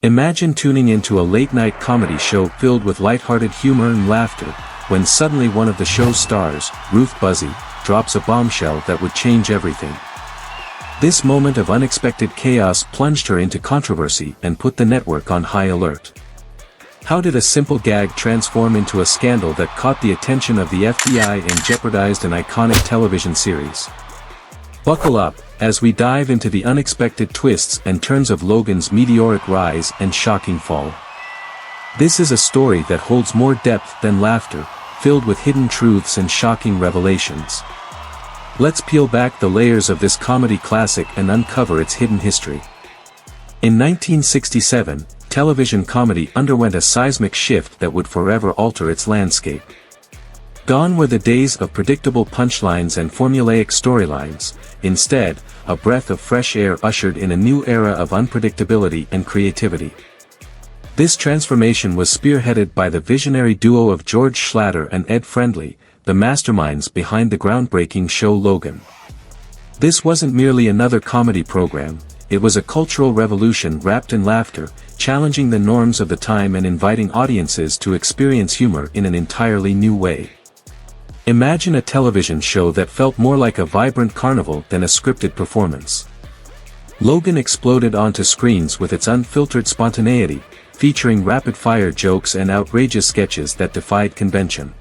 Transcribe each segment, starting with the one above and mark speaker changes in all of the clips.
Speaker 1: Imagine tuning into a late-night comedy show filled with lighthearted humor and laughter, when suddenly one of the show's stars, Ruth Buzzy, drops a bombshell that would change everything. This moment of unexpected chaos plunged her into controversy and put the network on high alert. How did a simple gag transform into a scandal that caught the attention of the FBI and jeopardized an iconic television series? Buckle up, as we dive into the unexpected twists and turns of Logan's meteoric rise and shocking fall. This is a story that holds more depth than laughter, filled with hidden truths and shocking revelations. Let's peel back the layers of this comedy classic and uncover its hidden history. In 1967, television comedy underwent a seismic shift that would forever alter its landscape. Gone were the days of predictable punchlines and formulaic storylines. Instead, a breath of fresh air ushered in a new era of unpredictability and creativity. This transformation was spearheaded by the visionary duo of George Schlatter and Ed Friendly, the masterminds behind the groundbreaking show Logan. This wasn't merely another comedy program, it was a cultural revolution wrapped in laughter, challenging the norms of the time and inviting audiences to experience humor in an entirely new way. Imagine a television show that felt more like a vibrant carnival than a scripted performance. Logan exploded onto screens with its unfiltered spontaneity, featuring rapid-fire jokes and outrageous sketches that defied convention.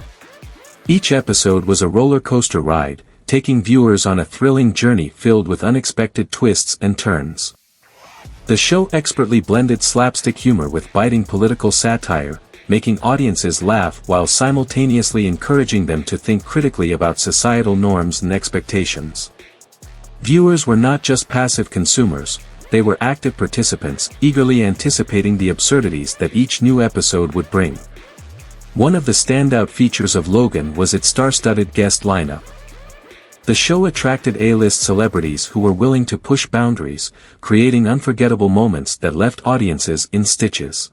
Speaker 1: Each episode was a roller coaster ride, taking viewers on a thrilling journey filled with unexpected twists and turns. The show expertly blended slapstick humor with biting political satire, making audiences laugh while simultaneously encouraging them to think critically about societal norms and expectations. Viewers were not just passive consumers, they were active participants, eagerly anticipating the absurdities that each new episode would bring. One of the standout features of Logan was its star-studded guest lineup. The show attracted A-list celebrities who were willing to push boundaries, creating unforgettable moments that left audiences in stitches.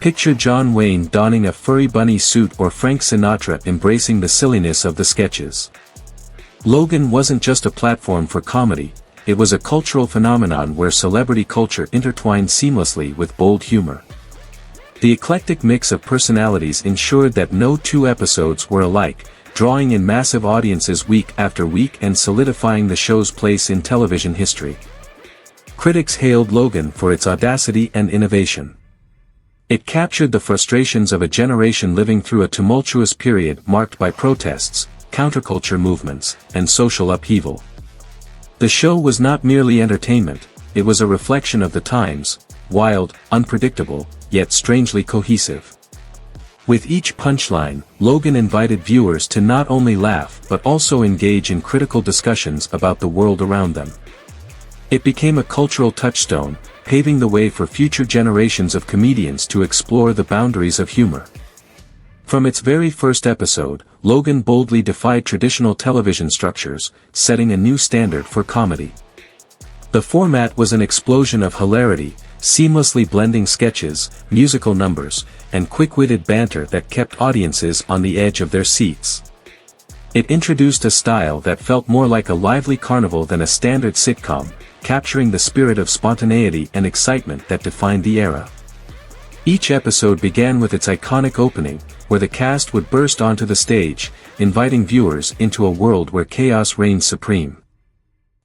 Speaker 1: Picture John Wayne donning a furry bunny suit or Frank Sinatra embracing the silliness of the sketches. Logan wasn't just a platform for comedy, it was a cultural phenomenon where celebrity culture intertwined seamlessly with bold humor. The eclectic mix of personalities ensured that no two episodes were alike, drawing in massive audiences week after week and solidifying the show's place in television history. Critics hailed Logan for its audacity and innovation. It captured the frustrations of a generation living through a tumultuous period marked by protests, counterculture movements, and social upheaval. The show was not merely entertainment, it was a reflection of the times, wild, unpredictable, yet strangely cohesive. With each punchline, Logan invited viewers to not only laugh but also engage in critical discussions about the world around them. It became a cultural touchstone, paving the way for future generations of comedians to explore the boundaries of humor. From its very first episode, Logan boldly defied traditional television structures, setting a new standard for comedy. The format was an explosion of hilarity, seamlessly blending sketches, musical numbers, and quick-witted banter that kept audiences on the edge of their seats. It introduced a style that felt more like a lively carnival than a standard sitcom, capturing the spirit of spontaneity and excitement that defined the era. Each episode began with its iconic opening, where the cast would burst onto the stage, inviting viewers into a world where chaos reigned supreme.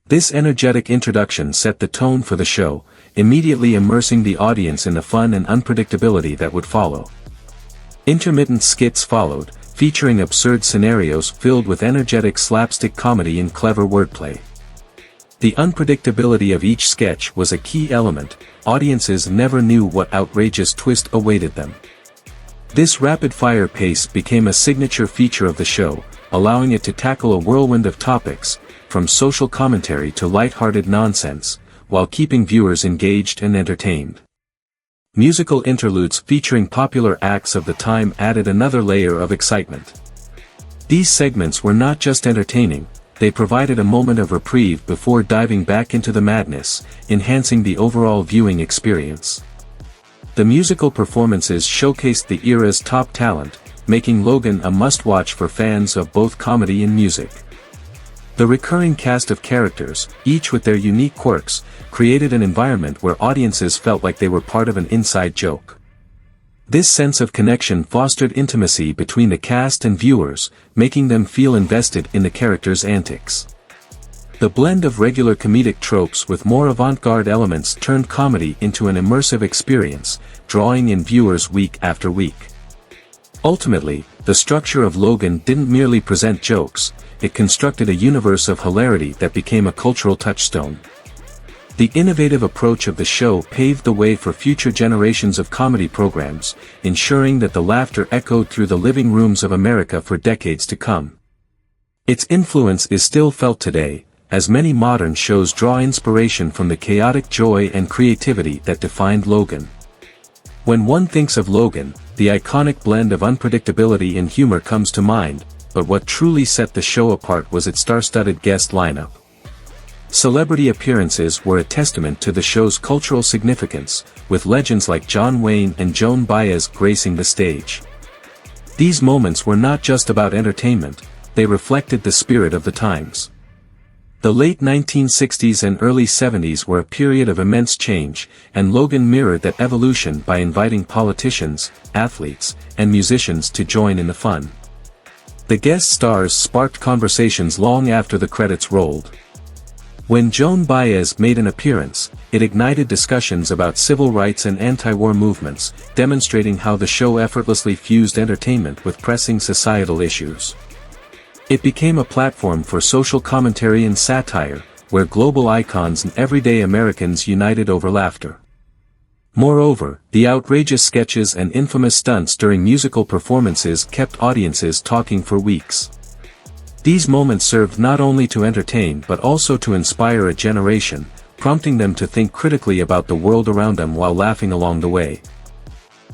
Speaker 1: This energetic introduction set the tone for the show, immediately immersing the audience in the fun and unpredictability that would follow. Intermittent skits followed, featuring absurd scenarios filled with energetic slapstick comedy and clever wordplay. The unpredictability of each sketch was a key element, audiences never knew what outrageous twist awaited them. This rapid-fire pace became a signature feature of the show, allowing it to tackle a whirlwind of topics, from social commentary to light-hearted nonsense, while keeping viewers engaged and entertained. Musical interludes featuring popular acts of the time added another layer of excitement. These segments were not just entertaining, they provided a moment of reprieve before diving back into the madness, enhancing the overall viewing experience. The musical performances showcased the era's top talent, making Logan a must-watch for fans of both comedy and music. The recurring cast of characters, each with their unique quirks, created an environment where audiences felt like they were part of an inside joke. This sense of connection fostered intimacy between the cast and viewers, making them feel invested in the characters' antics. The blend of regular comedic tropes with more avant-garde elements turned comedy into an immersive experience, drawing in viewers week after week. Ultimately, the structure of Logan didn't merely present jokes, it constructed a universe of hilarity that became a cultural touchstone. The innovative approach of the show paved the way for future generations of comedy programs, ensuring that the laughter echoed through the living rooms of America for decades to come. Its influence is still felt today, as many modern shows draw inspiration from the chaotic joy and creativity that defined Logan. When one thinks of Logan, the iconic blend of unpredictability and humor comes to mind, but what truly set the show apart was its star-studded guest lineup. Celebrity appearances were a testament to the show's cultural significance, with legends like John Wayne and Joan Baez gracing the stage. These moments were not just about entertainment, they reflected the spirit of the times. The late 1960s and early 70s were a period of immense change, and Logan mirrored that evolution by inviting politicians, athletes, and musicians to join in the fun. The guest stars sparked conversations long after the credits rolled. When Joan Baez made an appearance, it ignited discussions about civil rights and anti-war movements, demonstrating how the show effortlessly fused entertainment with pressing societal issues. It became a platform for social commentary and satire, where global icons and everyday Americans united over laughter. Moreover, the outrageous sketches and infamous stunts during musical performances kept audiences talking for weeks. These moments served not only to entertain but also to inspire a generation, prompting them to think critically about the world around them while laughing along the way.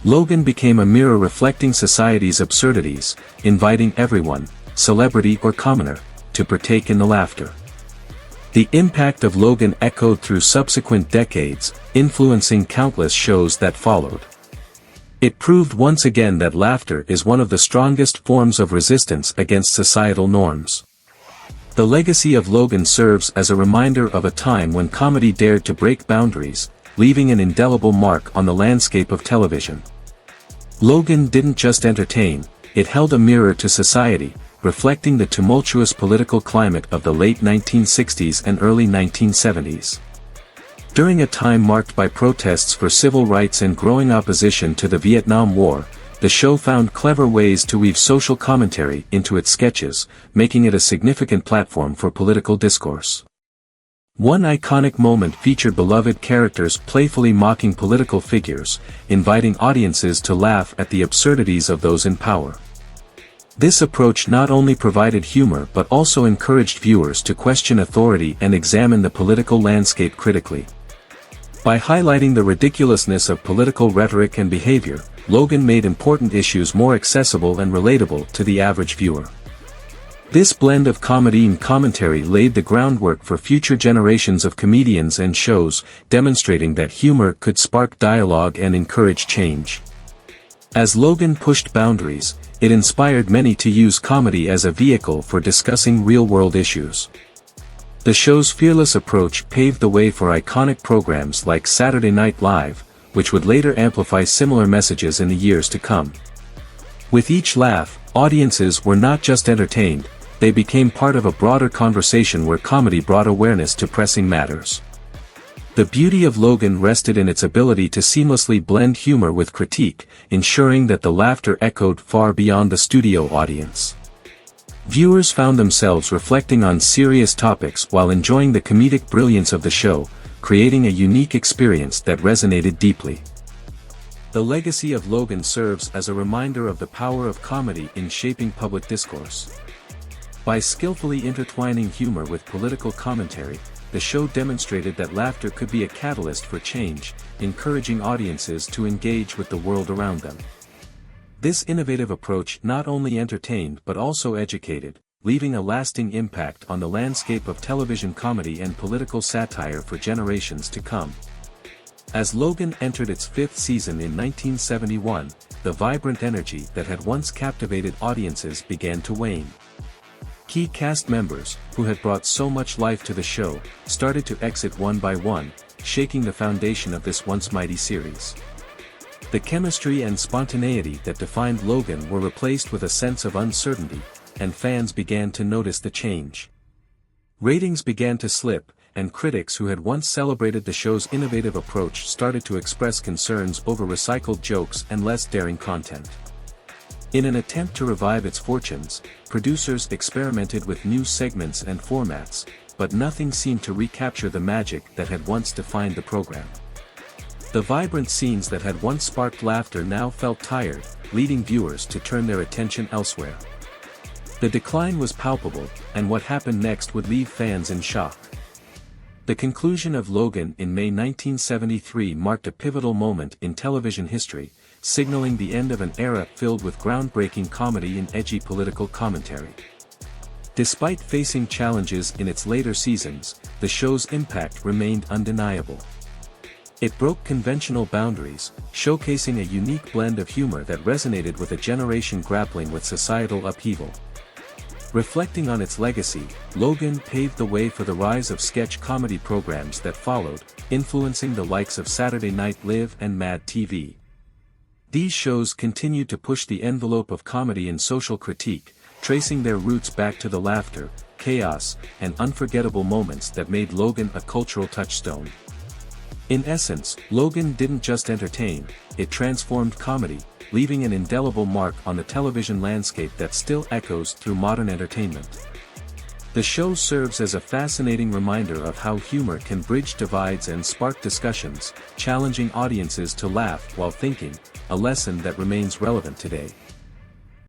Speaker 1: Logan became a mirror reflecting society's absurdities, inviting everyone, celebrity or commoner, to partake in the laughter. The impact of Logan echoed through subsequent decades, influencing countless shows that followed. It proved once again that laughter is one of the strongest forms of resistance against societal norms. The legacy of Logan serves as a reminder of a time when comedy dared to break boundaries, leaving an indelible mark on the landscape of television. Logan didn't just entertain, it held a mirror to society, reflecting the tumultuous political climate of the late 1960s and early 1970s. During a time marked by protests for civil rights and growing opposition to the Vietnam War, the show found clever ways to weave social commentary into its sketches, making it a significant platform for political discourse. One iconic moment featured beloved characters playfully mocking political figures, inviting audiences to laugh at the absurdities of those in power. This approach not only provided humor but also encouraged viewers to question authority and examine the political landscape critically. By highlighting the ridiculousness of political rhetoric and behavior, Logan made important issues more accessible and relatable to the average viewer. This blend of comedy and commentary laid the groundwork for future generations of comedians and shows, demonstrating that humor could spark dialogue and encourage change. As Logan pushed boundaries, it inspired many to use comedy as a vehicle for discussing real-world issues. The show's fearless approach paved the way for iconic programs like Saturday Night Live, which would later amplify similar messages in the years to come. With each laugh, audiences were not just entertained, they became part of a broader conversation where comedy brought awareness to pressing matters. The beauty of Logan rested in its ability to seamlessly blend humor with critique, ensuring that the laughter echoed far beyond the studio audience. Viewers found themselves reflecting on serious topics while enjoying the comedic brilliance of the show, creating a unique experience that resonated deeply. The legacy of Logan serves as a reminder of the power of comedy in shaping public discourse. By skillfully intertwining humor with political commentary, the show demonstrated that laughter could be a catalyst for change, encouraging audiences to engage with the world around them. This innovative approach not only entertained but also educated, leaving a lasting impact on the landscape of television comedy and political satire for generations to come. As Logan entered its fifth season in 1971, the vibrant energy that had once captivated audiences began to wane. Key cast members, who had brought so much life to the show, started to exit one by one, shaking the foundation of this once mighty series. The chemistry and spontaneity that defined Logan were replaced with a sense of uncertainty, and fans began to notice the change. Ratings began to slip, and critics who had once celebrated the show's innovative approach started to express concerns over recycled jokes and less daring content. In an attempt to revive its fortunes, producers experimented with new segments and formats, but nothing seemed to recapture the magic that had once defined the program. The vibrant scenes that had once sparked laughter now felt tired, leading viewers to turn their attention elsewhere. The decline was palpable, and what happened next would leave fans in shock. The conclusion of Logan in May 1973 marked a pivotal moment in television history, signaling the end of an era filled with groundbreaking comedy and edgy political commentary. Despite facing challenges in its later seasons, the show's impact remained undeniable. It broke conventional boundaries, showcasing a unique blend of humor that resonated with a generation grappling with societal upheaval. Reflecting on its legacy, Logan paved the way for the rise of sketch comedy programs that followed, influencing the likes of Saturday Night Live and Mad TV. These shows continued to push the envelope of comedy and social critique, tracing their roots back to the laughter, chaos, and unforgettable moments that made Logan a cultural touchstone. In essence, Logan didn't just entertain, it transformed comedy, leaving an indelible mark on the television landscape that still echoes through modern entertainment. The show serves as a fascinating reminder of how humor can bridge divides and spark discussions, challenging audiences to laugh while thinking, a lesson that remains relevant today.